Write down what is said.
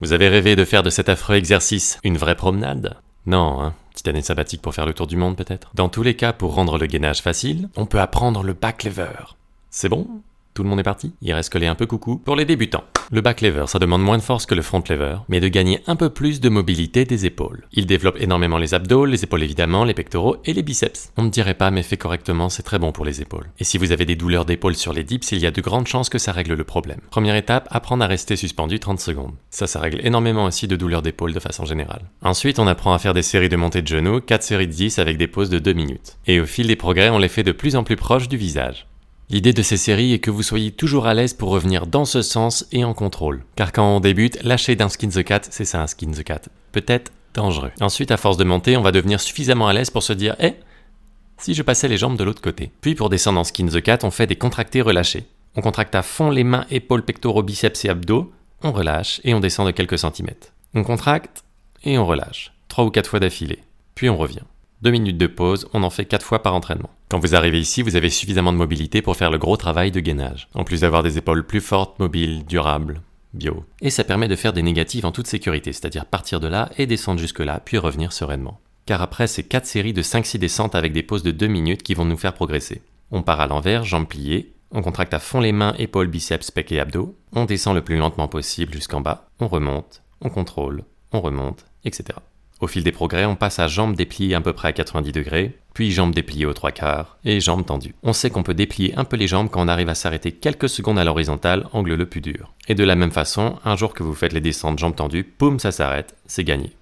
Vous avez rêvé de faire de cet affreux exercice une vraie promenade? Non, hein? Petite année sabbatique pour faire le tour du monde peut-être? Dans tous les cas, pour rendre le gainage facile, on peut apprendre le back lever. C'est bon? Tout le monde est parti? Il reste que les un peu coucou pour les débutants. Le back lever, ça demande moins de force que le front lever, mais de gagner un peu plus de mobilité des épaules. Il développe énormément les abdos, les épaules évidemment, les pectoraux et les biceps. On ne dirait pas, mais fait correctement, c'est très bon pour les épaules. Et si vous avez des douleurs d'épaule sur les dips, il y a de grandes chances que ça règle le problème. Première étape, apprendre à rester suspendu 30 secondes. Ça règle énormément aussi de douleurs d'épaule de façon générale. Ensuite, on apprend à faire des séries de montées de genoux, 4 séries de 10 avec des pauses de 2 minutes. Et au fil des progrès, on les fait de plus en plus proches du visage. L'idée de ces séries est que vous soyez toujours à l'aise pour revenir dans ce sens et en contrôle. Car quand on débute, lâcher d'un skin the cat, c'est ça un skin the cat, peut-être dangereux. Ensuite, à force de monter, on va devenir suffisamment à l'aise pour se dire « Eh, si je passais les jambes de l'autre côté ?» Puis pour descendre en skin the cat, on fait des contractés relâchés. On contracte à fond les mains, épaules, pectoraux, biceps et abdos, on relâche et on descend de quelques centimètres. On contracte et on relâche, 3 ou 4 fois d'affilée. Puis on revient. 2 minutes de pause, on en fait 4 fois par entraînement. Quand vous arrivez ici, vous avez suffisamment de mobilité pour faire le gros travail de gainage. En plus d'avoir des épaules plus fortes, mobiles, durables, bio. Et ça permet de faire des négatives en toute sécurité, c'est-à-dire partir de là et descendre jusque là, puis revenir sereinement. Car après, c'est 4 séries de 5-6 descentes avec des pauses de 2 minutes qui vont nous faire progresser. On part à l'envers, jambes pliées, on contracte à fond les mains, épaules, biceps, pecs et abdos, on descend le plus lentement possible jusqu'en bas, on remonte, on contrôle, on remonte, etc. Au fil des progrès, on passe à jambes dépliées à peu près à 90 degrés, puis jambes dépliées aux 3/4 et jambes tendues. On sait qu'on peut déplier un peu les jambes quand on arrive à s'arrêter quelques secondes à l'horizontale, angle le plus dur. Et de la même façon, un jour que vous faites les descentes jambes tendues, poum, ça s'arrête, c'est gagné.